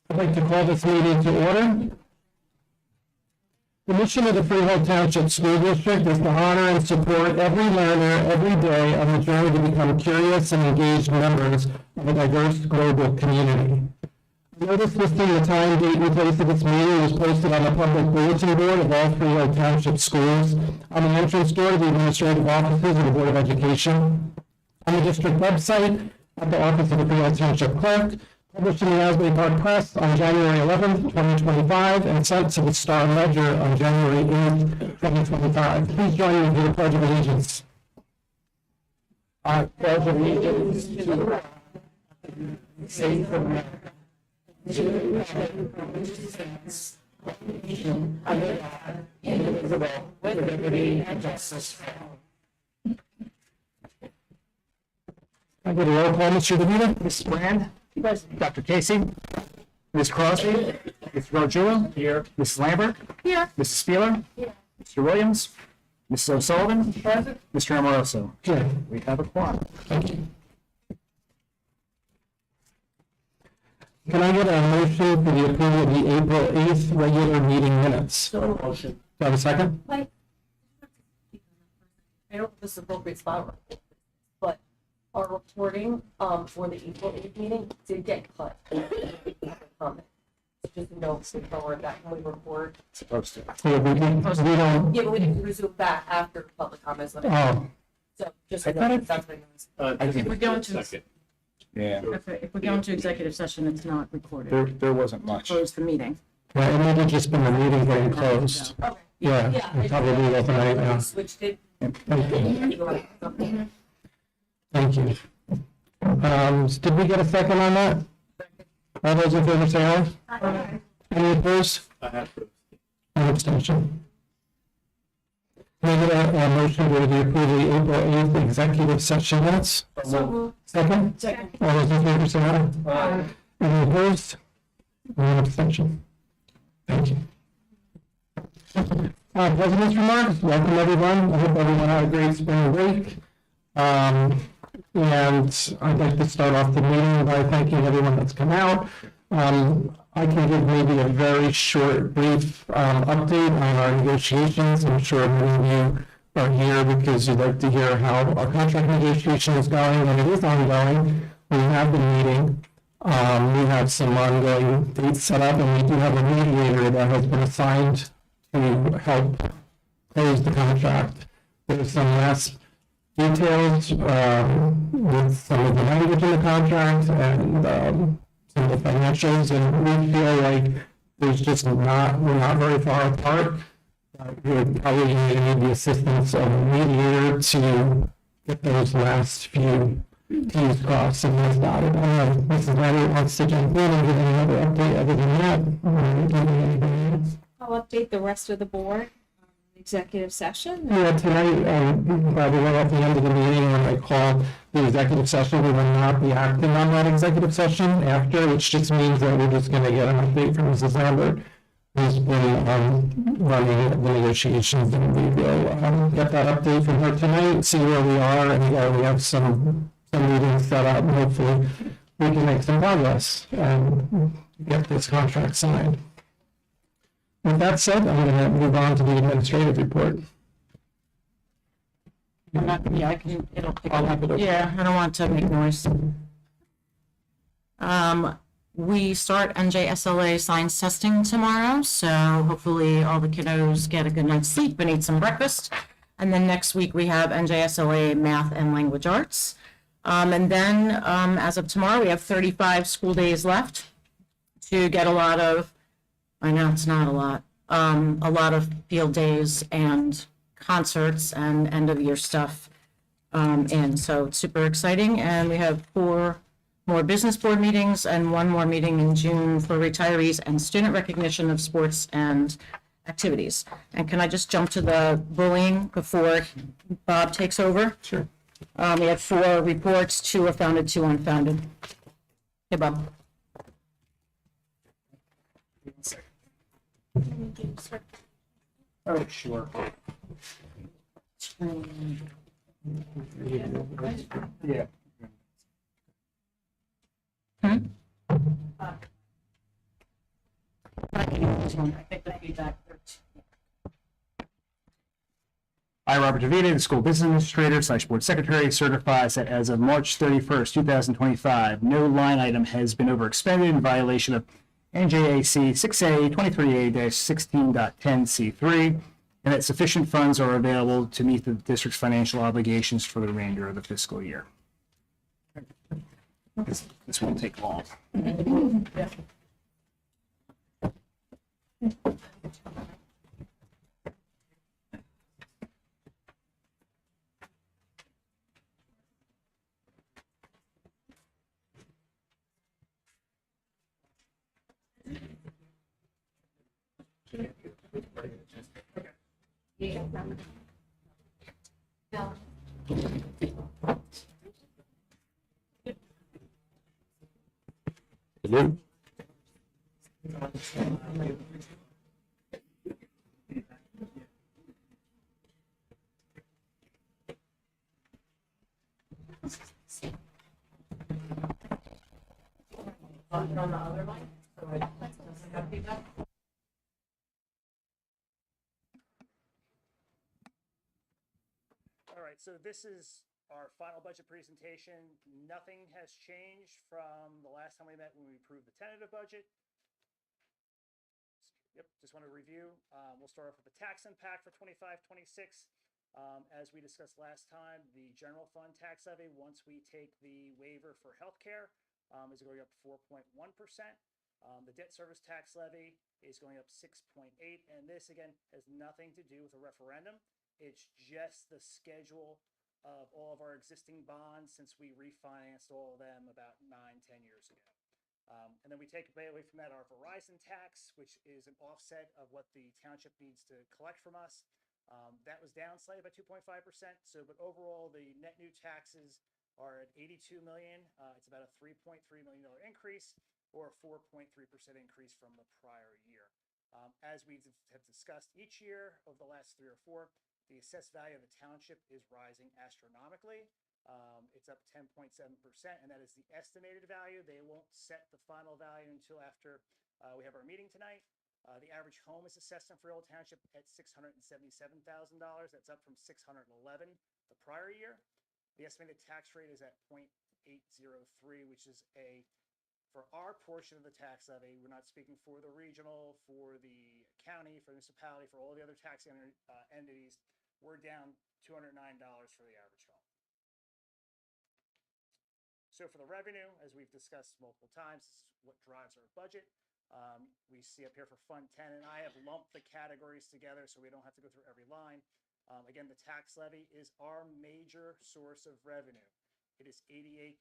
I'd like to call this meeting to order. The mission of the Freehold Township School District is to honor and support every learner every day on the journey to become curious and engaged members of a diverse global community. A notice listing the time, date, and place of this meeting was posted on the public bulletin board of all Freehold Township schools, on the entrance door to the administrative offices of the Board of Education, on the district website, at the office of the Freehold Township Clerk, published in the Asbury Park Press on January 11th, 2025, and sent to the Star and Ledger on January 8th, 2025. Please join me for the Pledge of Allegiance. I pledge allegiance to the state of America, to the republic which stands, one nation, under God, indivisible, with liberty and justice for all. I get a roll call, Mr. DeVito. Ms. Brand. Dr. Casey. Ms. Crosby. Ms. Rojula. Here. Mrs. Lambert. Here. Mrs. Spieler. Here. Mr. Williams. Mrs. O'Sullivan. Present. Mr. Amoroso. Here. We have a quorum. Thank you. Can I get a motion for the approval of the April 8th regular meeting minutes? So motion. Do I have a second? Like, I don't know if this is appropriate spot, but our reporting for the April 8th meeting did get cut. Comment. Just a note so forward that when we report. Supposed to. Yeah, we don't. Yeah, but we didn't resume back after public comments. Oh, So just a I thought note, it- that's what it is. If we're going to, Yeah. if we go into executive session, it's not recorded. There wasn't much. Close the meeting. yeah, it might have just been the meeting getting closed. Okay. Yeah, Yeah. it probably wasn't right now. Switched it. Thank you. Okay. Thank you. Did we get a second on that? All those in favor say aye. Any opposed? An abstention. Can I get a motion to approve the April 8th executive session minutes? Second? Second. All those in favor say aye. Any opposed? One abstention. Thank you. President's remarks. Welcome, everyone. I hope everyone had a great spring break. And I'd like to start off the meeting by thanking everyone that's come out. I can give maybe a very short, brief update on our negotiations. I'm sure many of you are here because you'd like to hear how our contract negotiation is going, and it is ongoing. We have been meeting. We have some ongoing dates set up, and we do have a mediator that has been assigned to help close the contract. There's some last details with some of the language in the contract and some of the financials, and we feel like we're not very far apart. We would probably need the assistance of a mediator to get those last few T's crossed and I's dotted. I don't know if Mrs. Leonard wants to jump in and give any other update other than that. I'll update the rest of the board on the executive session. Yeah, tonight, by the way, at the end of the meeting, when I call the executive session, we will not be acting on that executive session after, which just means that we're just going to get an update from Mrs. Lambert, who's been running the negotiations, and we will get that update from her tonight, see where we are, and we have some meetings set up, and hopefully we can make some progress and get this contract signed. With that said, I'm going to move on to the administrative report. Yeah, I can, it'll pick I'll up. have it open. Yeah, I don't want to make noise. We start NJSLA science testing tomorrow, so hopefully all the kiddos get a good night's sleep and eat some breakfast. And then next week we have NJSLA math and language arts. And then as of tomorrow, we have 35 school days left to get a lot of, I know it's not a lot of field days and concerts and end of year stuff in. So it's super exciting. And we have 4 more business board meetings and 1 more meeting in June for retirees and student recognition of sports and activities. And can I just jump to the bullying before Bob takes over? Sure. We had 4 reports, 2 are founded, 2 unfounded. Hey, Bob. Oh, sure. Yeah. I, Robert DeVita, the school business administrator / board secretary, certifies that as of March 31st, 2025, no line item has been overexpended in violation of NJAC 6A 23A-16.10C3, and that sufficient funds are available to meet the district's financial obligations for the remainder of the fiscal year. This won't take long. All right, so this is our final budget presentation. Nothing has changed from the last time we met when we approved the tentative budget. Yep, just want to review. We'll start off with the tax impact for 25-26. As we discussed last time, the general fund tax levy, once we take the waiver for healthcare, is going up 4.1%. The debt service tax levy is going up 6.8%, and this again has nothing to do with a referendum. It's just the schedule of all of our existing bonds since we refinanced all of them about 9-10 years ago. And then we take away from that our Verizon tax, which is an offset of what the township needs to collect from us. That was down slightly by 2.5%. So, but overall, the net new taxes are at 82 million. It's about a $3.3 million increase, or a 4.3% increase from the prior year. As we have discussed each year over the last 3 or 4, the assessed value of the township is rising astronomically. It's up 10.7%, and that is the estimated value. They won't set the final value until after we have our meeting tonight. The average home is assessed in Freehold Township at $677,000. That's up from $611,000 the prior year. The estimated tax rate is at 0.803, which is for our portion of the tax levy. We're not speaking for the regional, for the county, for the municipality, for all the other tax entities. We're down $209 for the average home. So for the revenue, as we've discussed multiple times, this is what drives our budget. We see up here for Fund 10, and I have lumped the categories together so we don't have to go through every line. Again, the tax levy is our major source of revenue. It is 88%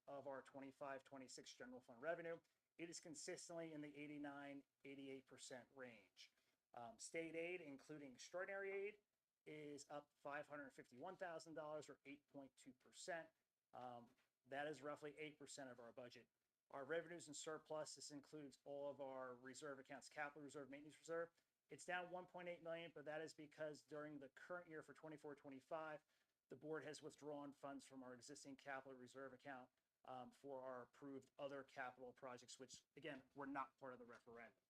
of our 25-26 general fund revenue. It is consistently in the 89-88% range. State aid, including extraordinary aid, is up $551,000 or 8.2%. That is roughly 8% of our budget. Our revenues and surplus, this includes all of our reserve accounts, capital reserve, maintenance reserve. It's down $1.8 million, but that is because during the current year for 24-25, the board has withdrawn funds from our existing capital reserve account for our approved other capital projects, which again, were not part of the referendum.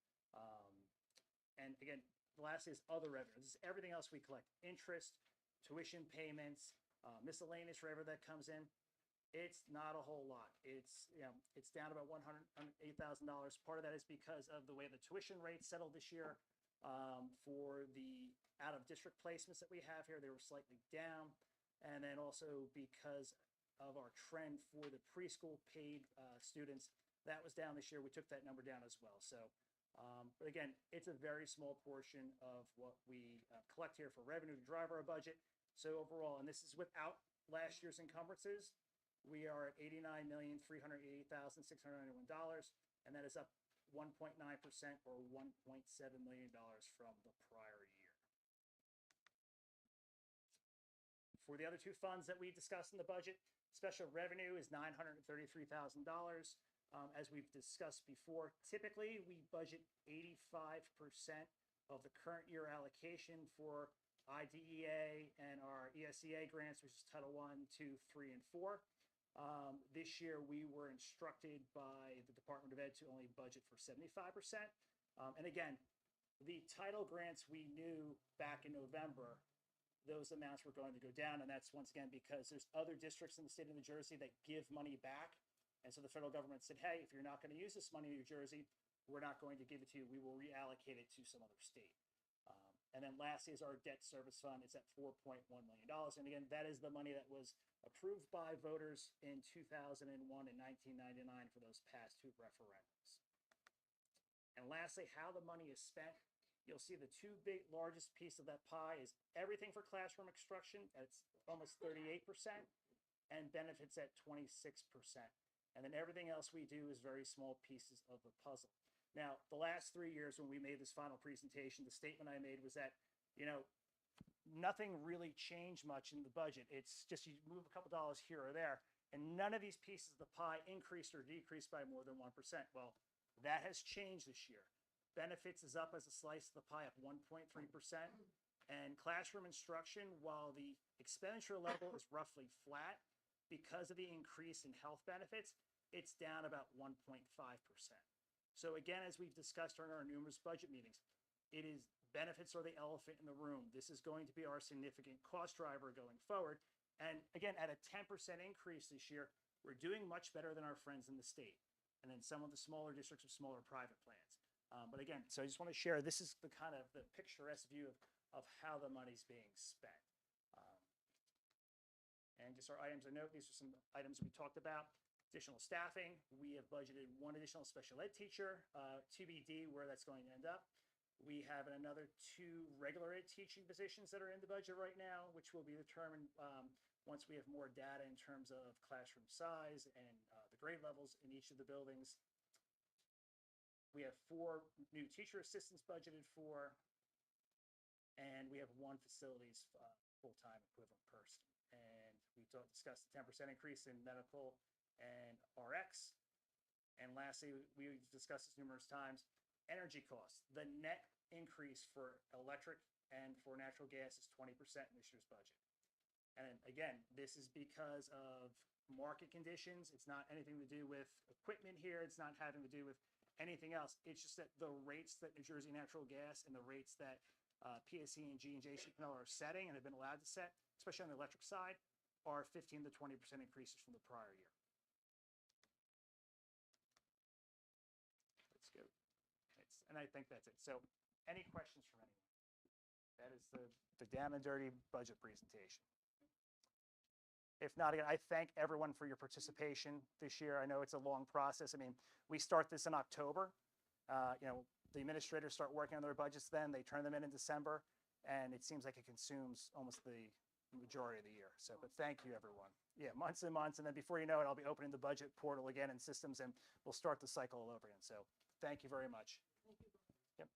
And again, lastly is other revenue. This is everything else we collect: interest, tuition payments, miscellaneous revenue that comes in. It's not a whole lot. It's down about $108,000. Part of that is because of the way the tuition rates settled this year. For the out-of-district placements that we have here, they were slightly down. And then also because of our trend for the preschool paid students, that was down this year. We took that number down as well. So, but again, it's a very small portion of what we collect here for revenue to drive our budget. So overall, and this is without last year's encumbrances, we are at $89,388,691, and that is up 1.9% or $1.7 million from the prior year. For the other two funds that we discussed in the budget, special revenue is $933,000. As we've discussed before, typically we budget 85% of the current year allocation for IDEA and our ESEA grants, which is Title I, II, III, and IV. This year, we were instructed by the Department of Ed to only budget for 75%. And again, the title grants we knew back in November, those amounts were going to go down. And that's once again because there's other districts in the state of New Jersey that give money back. And so the federal government said, hey, if you're not going to use this money in New Jersey, we're not going to give it to you. We will reallocate it to some other state. And then lastly is our debt service fund. It's at $4.1 million. And again, that is the money that was approved by voters in 2001 and 1999 for those past two referendums. And lastly, how the money is spent. You'll see the two largest piece of that pie is everything for classroom instruction. It's almost 38% and benefits at 26%. And then everything else we do is very small pieces of the puzzle. Now, the last 3 years when we made this final presentation, the statement I made was that, nothing really changed much in the budget. It's just you move a couple dollars here or there, and none of these pieces of the pie increased or decreased by more than 1%. Well, that has changed this year. Benefits is up as a slice of the pie at 1.3%. And classroom instruction, while the expenditure level is roughly flat, because of the increase in health benefits, it's down about 1.5%. So again, as we've discussed during our numerous budget meetings, benefits are the elephant in the room. This is going to be our significant cost driver going forward. And again, at a 10% increase this year, we're doing much better than our friends in the state. And then some of the smaller districts with smaller private plans. But again, so I just want to share, this is the kind of the picturesque view of how the money's being spent. And just our items of note, these are some items we talked about. Additional staffing, we have budgeted one additional special ed teacher, TBD where that's going to end up. We have another 2 regular ed teaching positions that are in the budget right now, which will be determined once we have more data in terms of classroom size and the grade levels in each of the buildings. We have 4 new teacher assistants budgeted for, and we have 1 facilities full-time equivalent person. And we discussed the 10% increase in medical and RX. And lastly, we discussed this numerous times, energy costs. The net increase for electric and for natural gas is 20% in this year's budget. And again, this is because of market conditions. It's not anything to do with equipment here. It's not having to do with anything else. It's just that the rates that New Jersey Natural Gas and the rates that PSE and G&J Penn are setting and have been allowed to set, especially on the electric side, are 15 to 20% increases from the prior year. Let's go. And I think that's it. So any questions from anyone? That is the down and dirty budget presentation. If not, again, I thank everyone for your participation this year. I know it's a long process. I mean, we start this in October. The administrators start working on their budgets then. They turn them in December, and it seems like it consumes almost the majority of the year. So, but thank you, everyone. Yeah, months and months, and then before you know it, I'll be opening the budget portal again and systems, and we'll start the cycle all over again. So, thank you very much. Yep.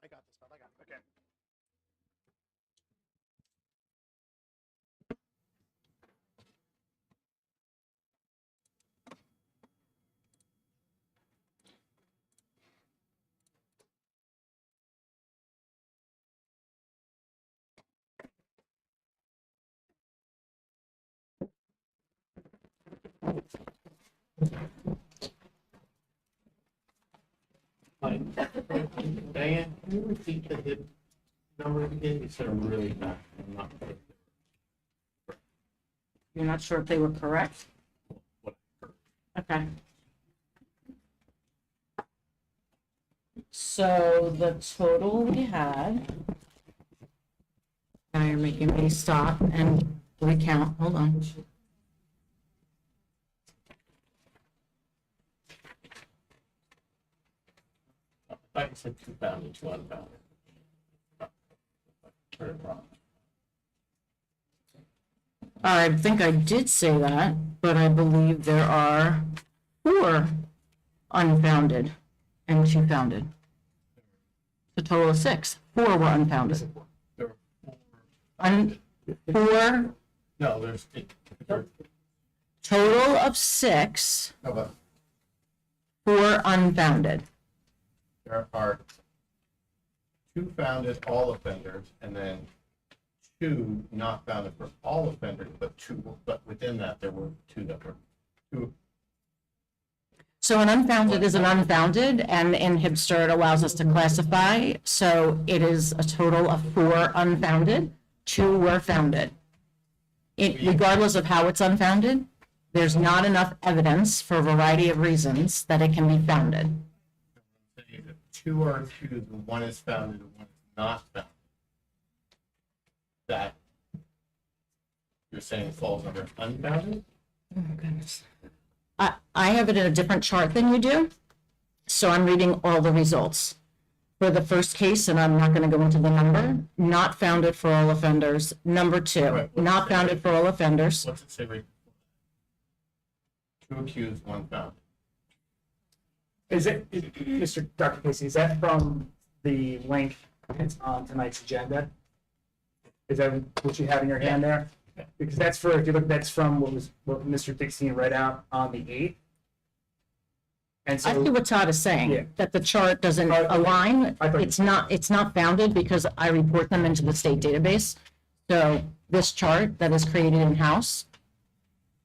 I got this, Bob. I got it. Okay. Diane, can you repeat the hip number again? You said I'm really not. I'm not. You're not sure if they were correct? What Okay. So the total we had, now you're making me stop and recount, hold on. I thought you said 2,000 to 1,000. Heard it wrong. I think I did say that, but I believe there are 4 unfounded and 2 founded. The total of 6. 4 were unfounded. There were four. Four, No, there- total of 6, no, but 4 unfounded. there are 2 founded all offenders and then 2 not founded for all offenders, but within that, there were 2 that were 2. So an unfounded is an unfounded, and in Hipster, it allows us to classify. So it is a total of 4 unfounded, 2 were founded. Regardless of how it's unfounded, there's not enough evidence for a variety of reasons that it can be founded. Saying that 2 are accused and 1 is founded and 1 is not founded. That you're saying falls under unfounded? Oh my goodness. I have it in a different chart than you do, so I'm reading all the results. For the first case, and I'm not going to go into the number, not founded for all offenders. Number 2, Right. not founded for all offenders. What's it say right before that? 2 accused, 1 founded. Mr. Dr. Casey, is that from the link on tonight's agenda? Is that what you have in your hand there? Because that's if you look, that's from what Mr. Dixon read out on the 8th. And I see so, what Todd is saying, Yeah. that the chart doesn't Okay. align. I thought- It's not founded because I report them into the state database. So this chart that is created in-house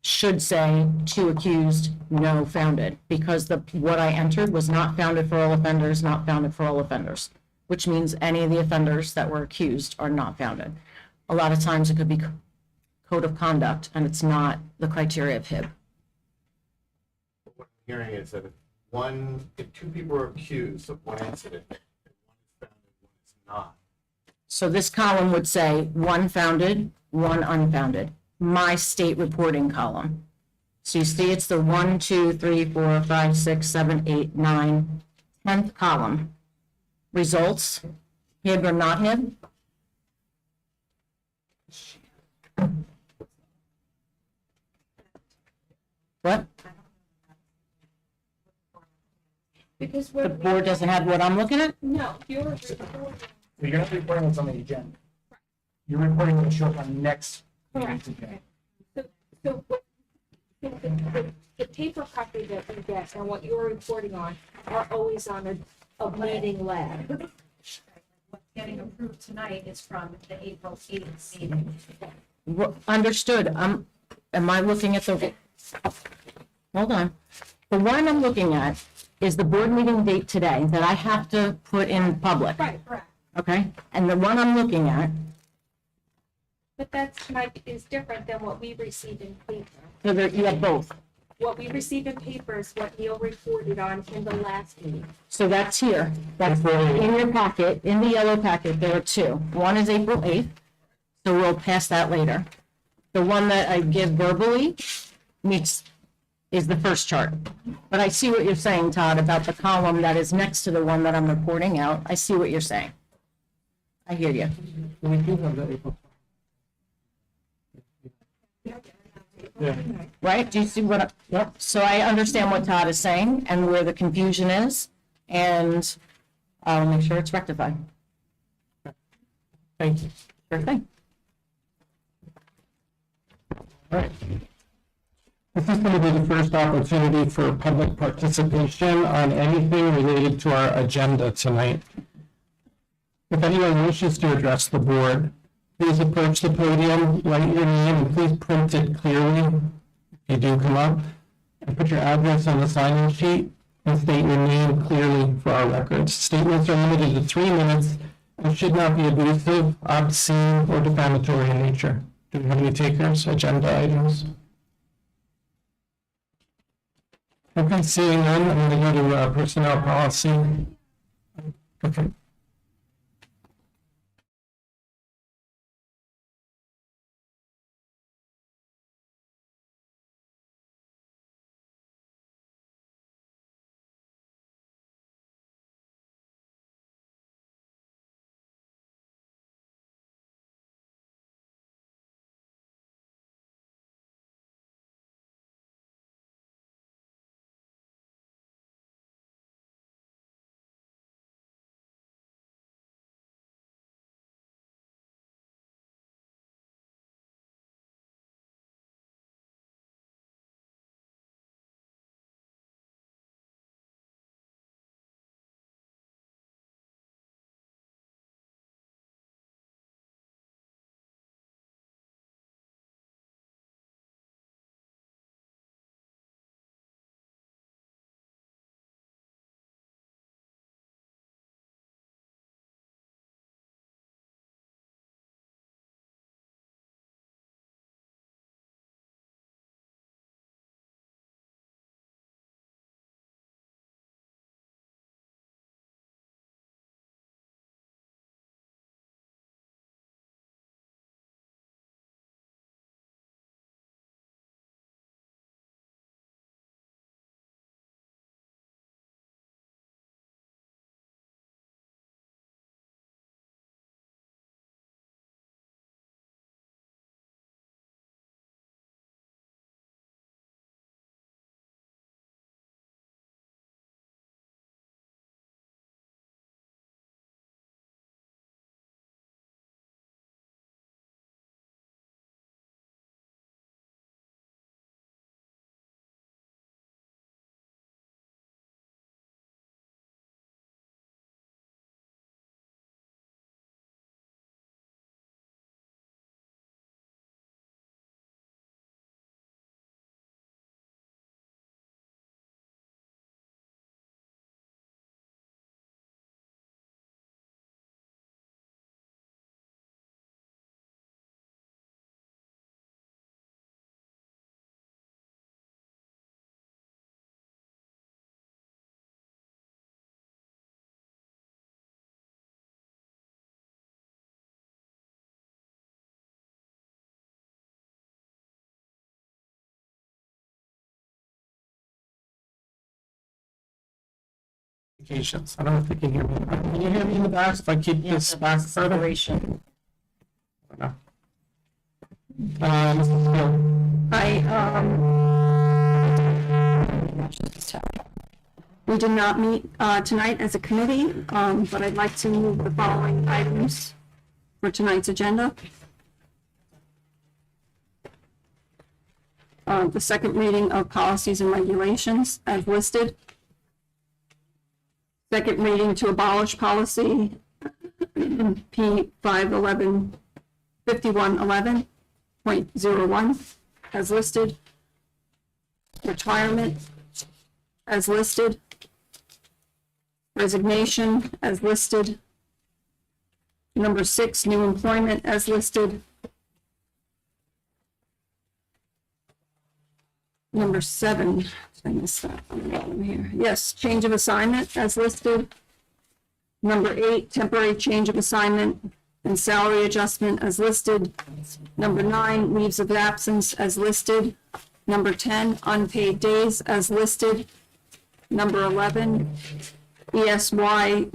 should say 2 accused, no founded, because what I entered was not founded for all offenders, not founded for all offenders, which means any of the offenders that were accused are not founded. A lot of times it could be code of conduct, and it's not the criteria of HIB. What I'm hearing is that if 2 people are accused of 1 incident, and 1 is founded, 1 is not. So this column would say 1 founded, 1 unfounded, my state reporting column. So you see it's the 1, 2, 3, 4, 5, 6, 7, 8, 9, 10th column. Results, HIB or not HIB? What? Because The board doesn't have what I'm looking at? no, you're reporting. you're not reporting what's on the agenda. You're reporting what's shown on next meeting's Correct. agenda. So the paper copy that we get and what you're reporting on are always on a meeting lag. What's getting approved tonight is from the April 8th meeting. Understood. Am I looking at the, hold on. The one I'm looking at is the board meeting date today that I have to put in public, Right, correct. okay? And the one I'm looking at, But that's is different than what we receive in paper. so there, you have both. What we receive in paper is what Neil reported on in the last meeting. So that's here. That's in your packet, in the yellow packet, there are 2. One is April 8th, so we'll pass that later. The one that I give verbally is the first chart. But I see what you're saying, Todd, about the column that is next to the one that I'm reporting out. I see what you're saying. I hear you. We do have that April. Yeah. Right? Do you see what, yep. So I understand what Todd is saying and where the confusion is, and I'll make sure it's rectified. Thank you. Sure thing. All right. This is going to be the first opportunity for public participation on anything related to our agenda tonight. If anyone wishes to address the board, please approach the podium, write your name, and please print it clearly if you do come up, and put your address on the sign-in sheet and state your name clearly for our records. Statements are limited to 3 minutes and should not be abusive, obscene, or defamatory in nature. Do we have any takers, agenda items? Okay, seeing none, I'm going to go to personnel policy. Okay. Communications. I don't know if you can hear me. Can you hear me in the back if I keep this back further? Separation. No. Mrs. Gill. We did not meet tonight as a committee, but I'd like to move the following items for tonight's agenda. The second reading of policies and regulations as listed. Second reading to abolish policy P 5111.01 as listed. Retirement as listed. Resignation as listed. Number 6, new employment as listed. Number 7, did I miss that on the bottom here? Yes, change of assignment as listed. Number 8, temporary change of assignment and salary adjustment as listed. Number 9, leaves of absence as listed. Number 10, unpaid days as listed. Number 11, ESY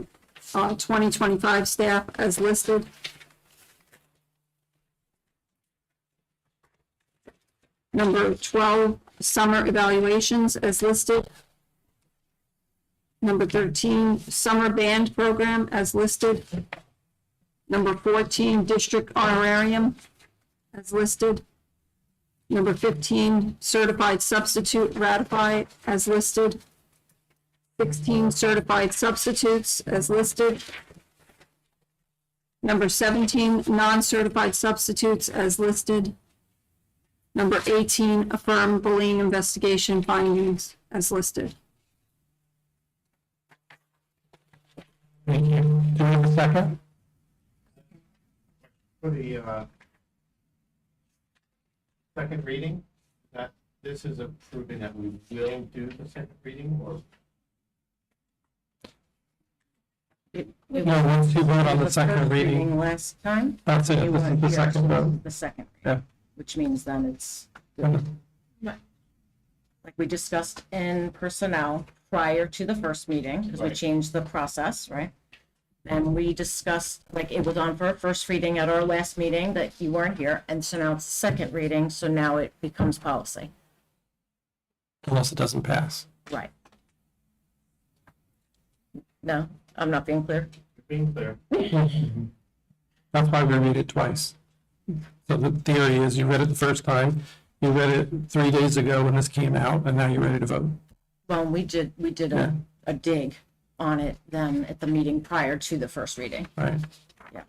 2025 staff as listed. Number 12, summer evaluations as listed. Number 13, summer band program as listed. Number 14, district honorarium as listed. Number 15, certified substitute ratify as listed. 16, certified substitutes as listed. Number 17, non-certified substitutes as listed. Number 18, affirm bullying investigation findings as listed. Thank you. Do we have a second? For the second reading, that this is approving that we will do the second reading, or No, once you vote on the second reading, Last time. that's it. You This is weren't the here, second so this vote. is the second. Yeah. Which means then it's, Yeah. like we discussed in personnel prior to the first meeting, because we Right. changed the process, right? And we discussed, like, it was on for a first reading at our last meeting that you weren't here, and so now it's the second reading, so now it becomes policy. Unless it doesn't pass. Right. No, I'm not being clear. being clear. That's why we read it twice. So the theory is you read it the first time, you read it 3 days ago when this came out, and now you're ready to vote. Well, we did Yeah. a dig on it then at the meeting prior to the first reading. Right. Yeah.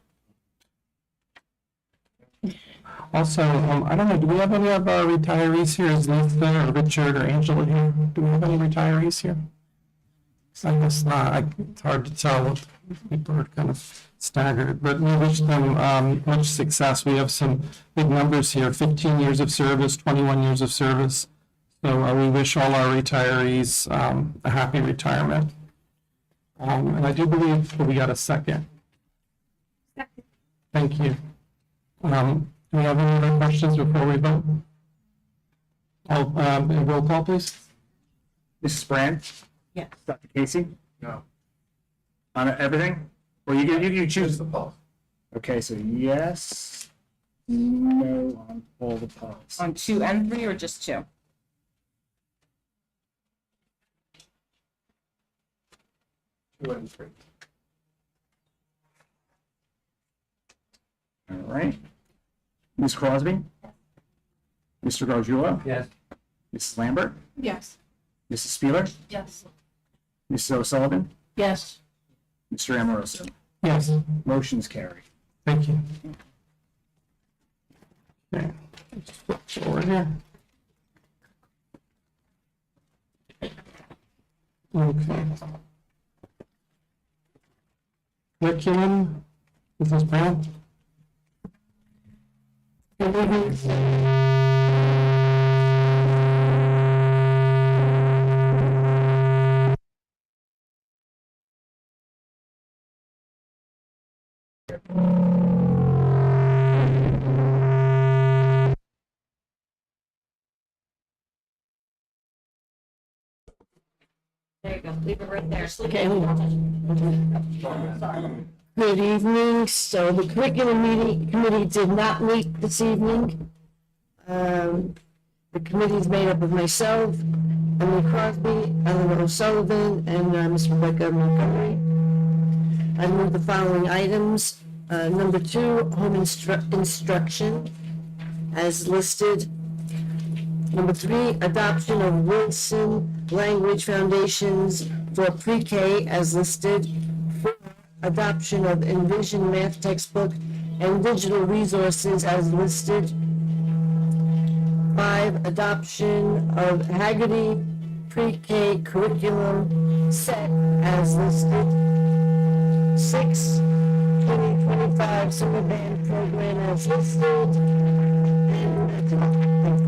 Also, I don't know, do we have any of our retirees here? Is Lisa or Richard or Angela here? Do we have any retirees here? I guess not. It's hard to tell. People are kind of staggered, but we wish them much success. We have some big numbers here, 15 years of service, 21 years of service. So we wish all our retirees a happy retirement. And I do believe that we got a second. Thank you. Do we have any other questions before we vote? Roll call, please. Mrs. Brand? Yes. Dr. Casey? No. On everything? Well, you can Choose choose. the pulse. Okay, so yes, no on all the policies. On 2 and 3 or just 2? 2 and 3. All right. Ms. Crosby? Mr. Gargiulo? Yes. Mrs. Lambert? Yes. Mrs. Spieler? Yes. Mrs. O'Sullivan? Yes. Mr. Amoroso? Yes. Motion's carried. Thank you. Okay, let's flip forward here. Okay. Curriculum, Mrs. Brown? There you go, leave it right there. Okay. Good evening. So the curriculum committee did not meet this evening. The committee is made up of myself, Emily Crosby, Eleanor O'Sullivan, and Ms. Rebecca Montgomery. I move the following items. Number 2, home instruction as listed. Number 3, adoption of Wilson Language Foundations for pre-K as listed. 4, adoption of Envision Math textbook and digital resources as listed. 5, adoption of Haggerty pre-K curriculum set as listed. 6, 2025 summer band program as listed. And that's it. Thank you.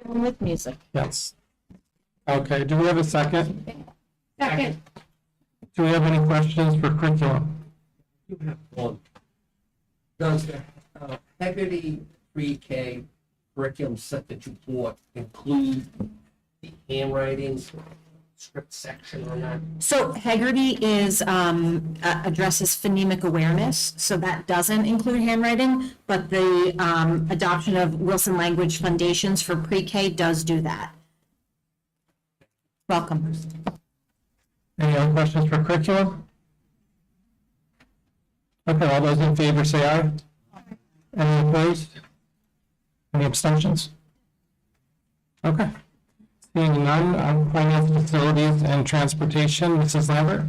With music. Yes. Okay, do we have a second? Second. Do we have any questions for curriculum? You have one. Does the Haggerty pre-K curriculum set that you bought include the handwriting script section on that? So Haggerty is, addresses phonemic awareness, so that doesn't include handwriting, but the, adoption of Wilson Language Foundations for pre-K does do that. Welcome. Any other questions for curriculum? Okay, all those in favor say aye. Any opposed? Any abstentions? Okay. Seeing none, finance, facilities, and transportation, Mrs. Lambert?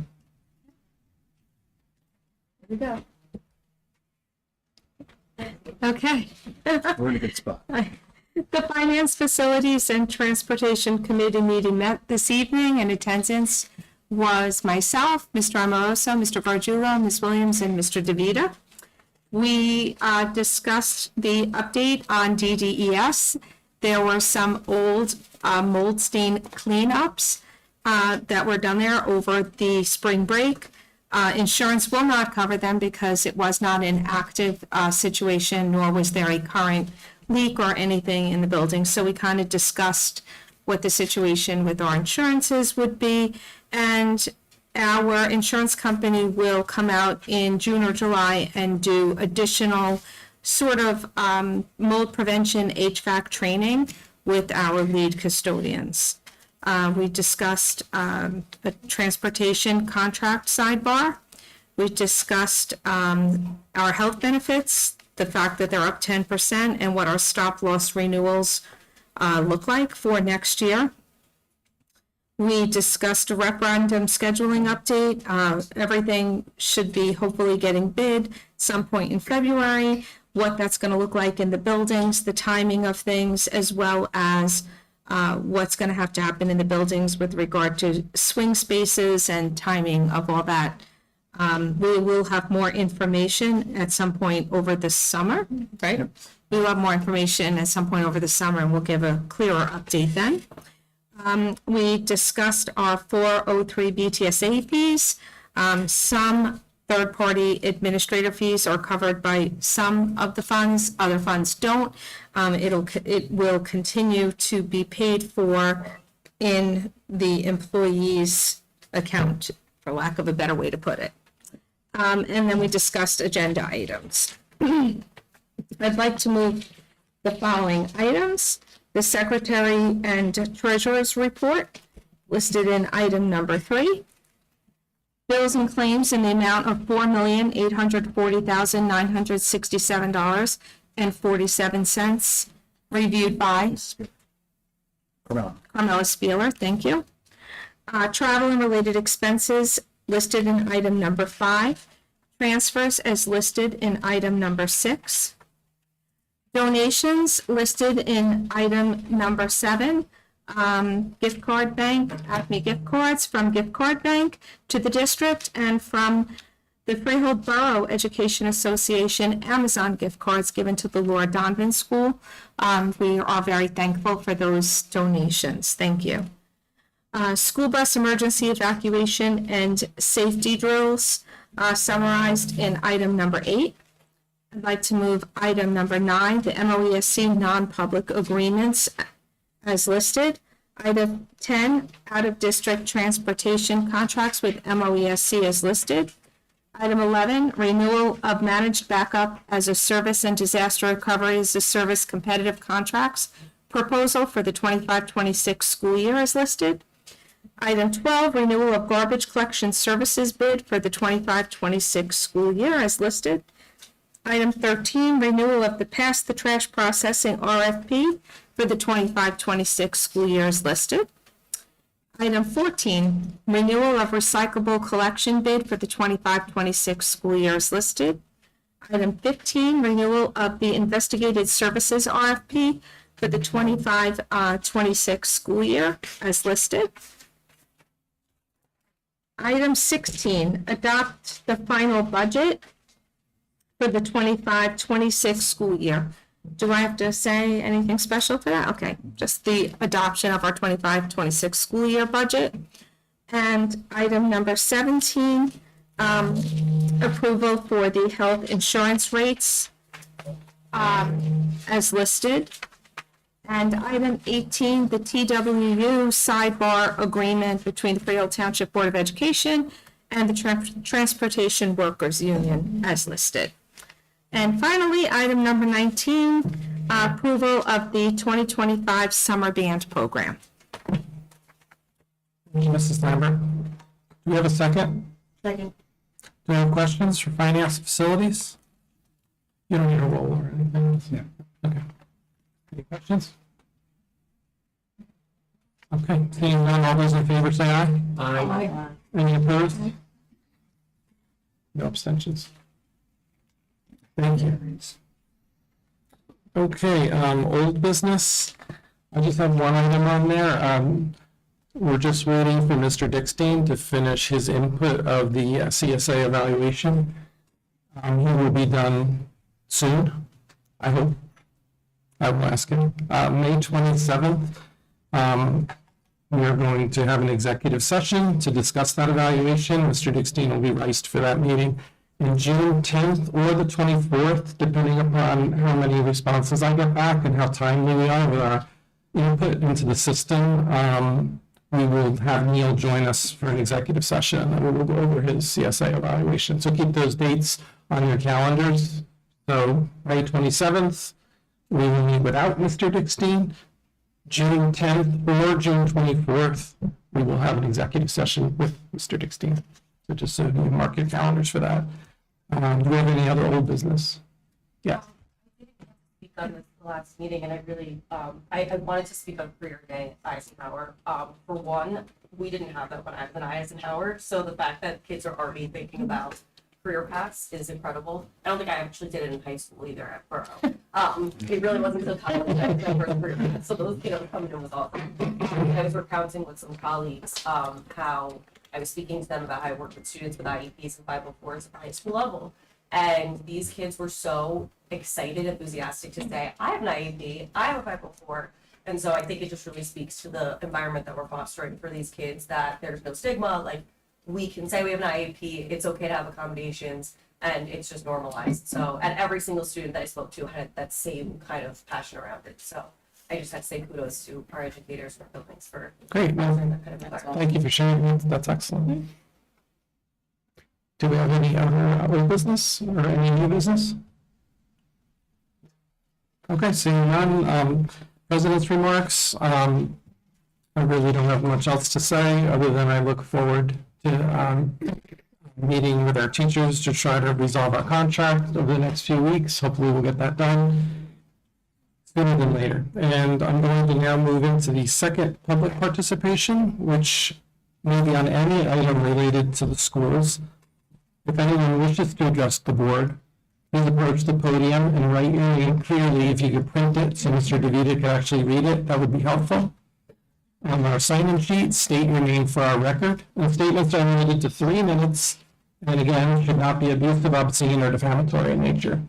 Here we go. Okay. We're in a good spot. The Finance, Facilities, and Transportation Committee meeting met this evening. In attendance was myself, Mr. Amoroso, Mr. Varjulo, Ms. Williams, and Mr. DeVita. We discussed the update on DDES. There were some old mold stain cleanups that were done there over the spring break. Insurance will not cover them because it was not an active situation, nor was there a current leak or anything in the building. So we kind of discussed what the situation with our insurances would be. And our insurance company will come out in June or July and do additional sort of mold prevention HVAC training with our lead custodians. We discussed a transportation contract sidebar. We discussed our health benefits, the fact that they're up 10%, and what our stop loss renewals look like for next year. We discussed a referendum scheduling update. Everything should be hopefully getting bid some point in February, what that's going to look like in the buildings, the timing of things, as well as what's going to have to happen in the buildings with regard to swing spaces and timing of all that. We will have more information at some point over the summer, right? We will have more information at some point over the summer, and we'll give a clearer update then. We discussed our 403 BTSA fees. Some third-party administrative fees are covered by some of the funds, other funds don't. It will continue to be paid for in the employee's account, for lack of a better way to put it. And then we discussed agenda items. I'd like to move the following items. The Secretary and Treasurer's Report, listed in item number 3. Bills and claims in the amount of $4,840,967.47, reviewed by Carmela Spieler, thank you. Travel and related expenses listed in item number 5. Transfers as listed in item number 6. Donations listed in item number 7. Gift card bank, Acme gift cards from Gift Card Bank to the district, and from the Freehold Borough Education Association, Amazon gift cards given to the Laura Donovan School. We are very thankful for those donations. Thank you. School bus emergency evacuation and safety drills summarized in item number 8. I'd like to move item number 9, the MOESC non-public agreements as listed. Item 10, out-of-district transportation contracts with MOESC as listed. Item 11, renewal of managed backup as a service and disaster recovery as a service competitive contracts proposal for the 25-26 school year as listed. Item 12, renewal of garbage collection services bid for the 25-26 school year as listed. Item 13, renewal of the Pass the Trash Processing RFP for the 25-26 school year as listed. Item 14, renewal of recyclable collection bid for the 25-26 school year as listed. Item 15, renewal of the investigated services RFP for the 25-26 school year as listed. Item 16, adopt the final budget for the 25-26 school year. Do I have to say anything special for that? Okay, just the adoption of our 25-26 school year budget. And item number 17, approval for the health insurance rates as listed. And item 18, the TWU sidebar agreement between the Freehold Township Board of Education and the Transportation Workers Union as listed. And finally, item number 19, approval of the 2025 summer band program. Thank you, Mrs. Lambert. Do we have a second? Second. Do we have questions for finance facilities? You don't need a roll or anything else? Yeah. Okay. Any questions? Okay, seeing none, all those in favor say aye. Aye. Any opposed? No abstentions. Thank you. Okay, old business. I just have one item on there. We're just waiting for Mr. Dickstein to finish his input of the CSA evaluation. He will be done soon, I hope. I will ask him. May 27th, we are going to have an executive session to discuss that evaluation. Mr. Dickstein will be riced for that meeting. In June 10th or the 24th, depending upon how many responses I get back and how timely we are with our input into the system, we will have Neil join us for an executive session and we will go over his CSA evaluation. So keep those dates on your calendars. So May 27th, we will meet without Mr. Dickstein. June 10th or June 24th, we will have an executive session with Mr. Dickstein. So just so you mark your calendars for that. Do we have any other old business? Yeah. I didn't get to speak on this the last meeting, and I really, I wanted to speak on Career Day at Eisenhower. For one, we didn't have that when I was in Eisenhower, so the fact that kids are already thinking about career paths is incredible. I don't think I actually did it in high school either at Borough. It really wasn't until college that I was my first career path, so those kids coming in was awesome. I was recounting with some colleagues how I was speaking to them about how I work with students with IEPs and 504s at the high school level. And these kids were so excited, enthusiastic to say, I have an IEP, I have a 504. And so I think it just really speaks to the environment that we're fostering for these kids, that there's no stigma, like we can say we have an IEP, it's okay to have accommodations, and it's just normalized. So, and every single student that I spoke to had that same kind of passion around it. So I just have to say kudos to our educators and our buildings for Great. fostering that kind of environment. Thank you for sharing that. That's excellent. Do we have any other old business or any new business? Okay, seeing none, president's remarks. I really don't have much else to say other than I look forward to meeting with our teachers to try to resolve our contract over the next few weeks. Hopefully we'll get that done sooner than later. And I'm going to now move into the second public participation, which may be on any item related to the schools. If anyone wishes to address the board, please approach the podium and write your name clearly. If you could print it so Mr. DeVita could actually read it, that would be helpful. On our sign-in sheet, state your name for our record. And statements are limited to 3 minutes, and again, should not be abusive, obscene, or defamatory in nature.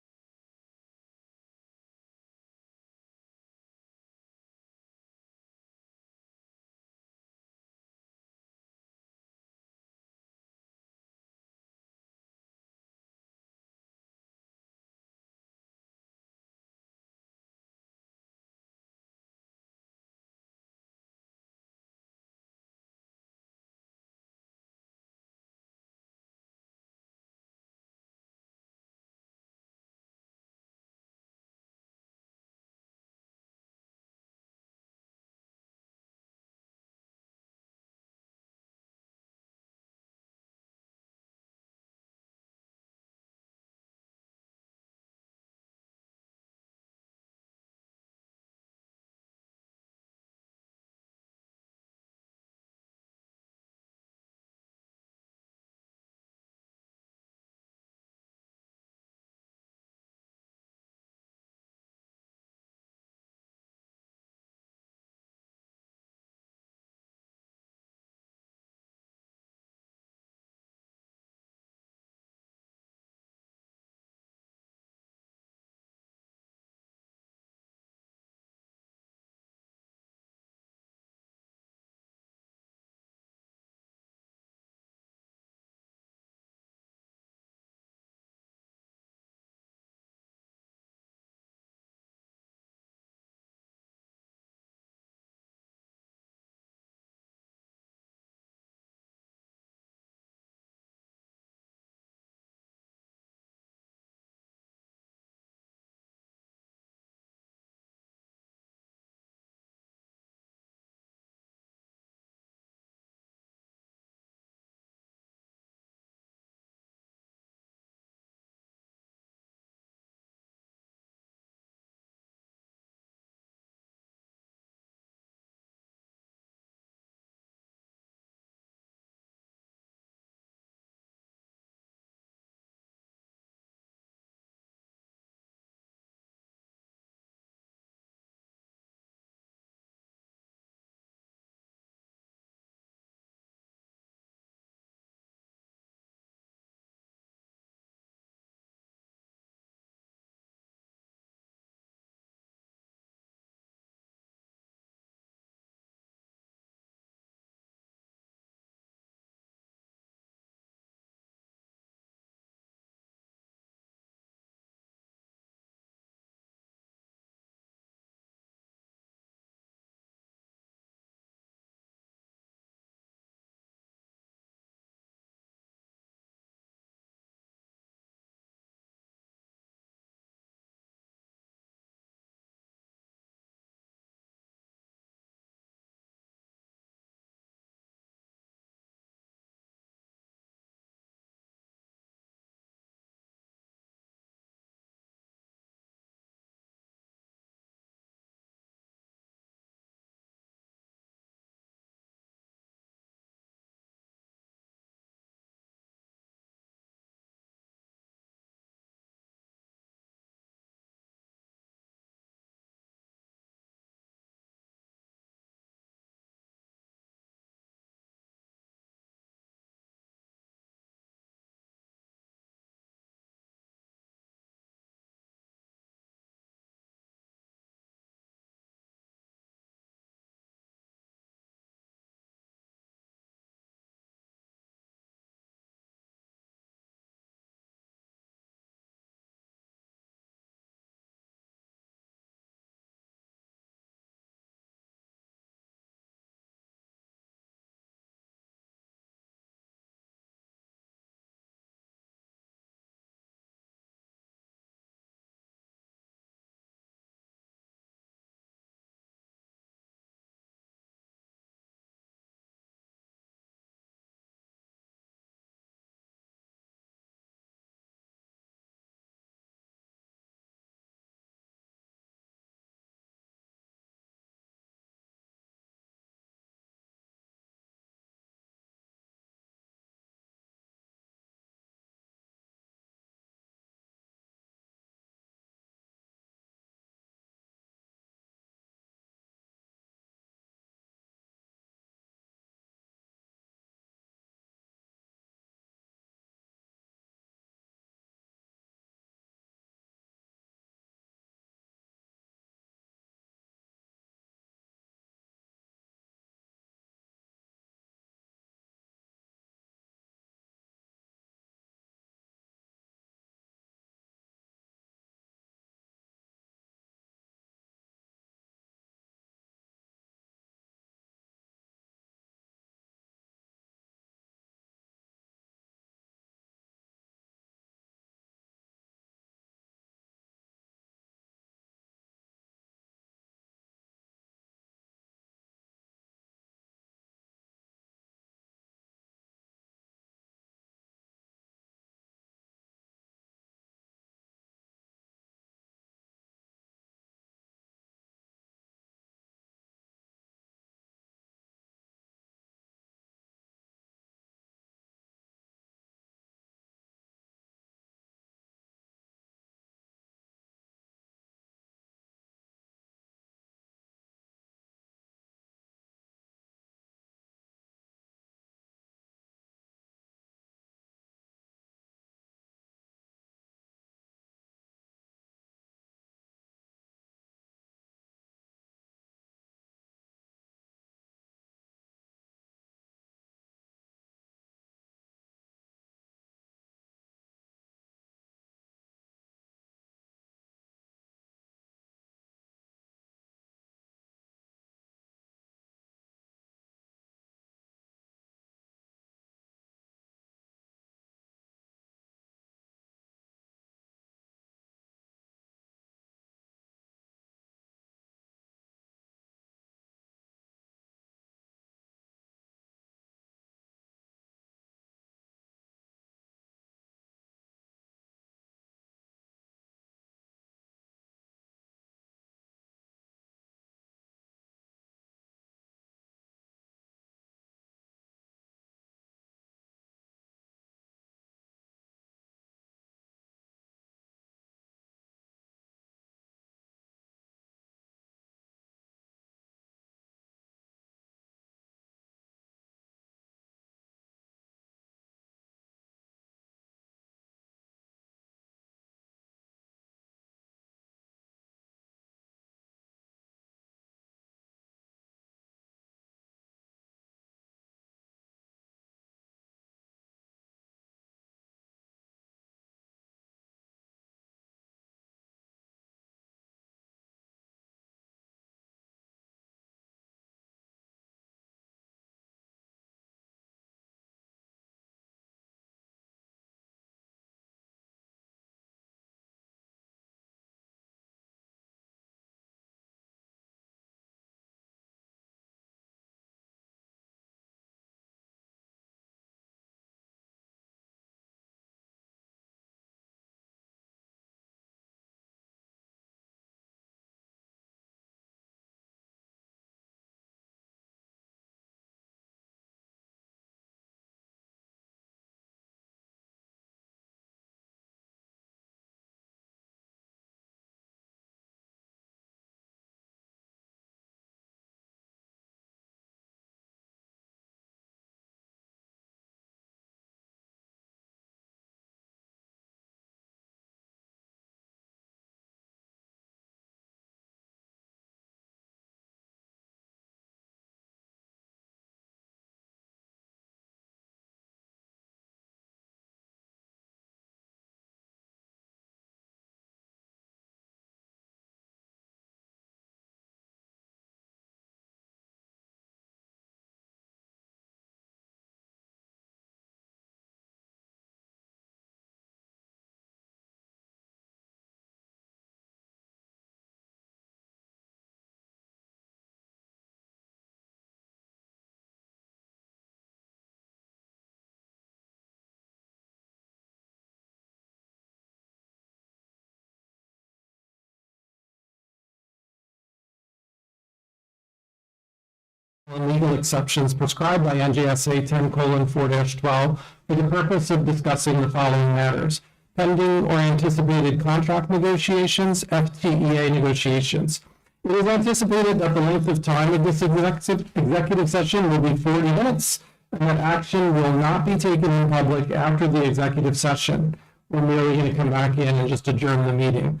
and legal exceptions prescribed by NJSA 10:4-12 for the purpose of discussing the following matters: pending or anticipated contract negotiations, FTEA negotiations. It is anticipated that the length of time of this executive session will be 40 minutes, and that action will not be taken in public after the executive session. We're merely going to come back in and just adjourn the meeting.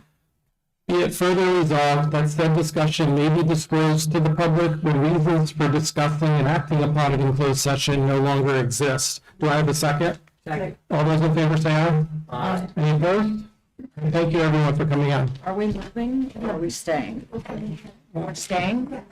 Be it further resolved that said discussion may be disclosed to the public when reasons for discussing and acting upon it in closed session no longer exist. Do I have a second? Second. All those in favor say aye. Aye. Any opposed? Thank you, everyone, for coming on. Are we moving or are we staying? We're staying?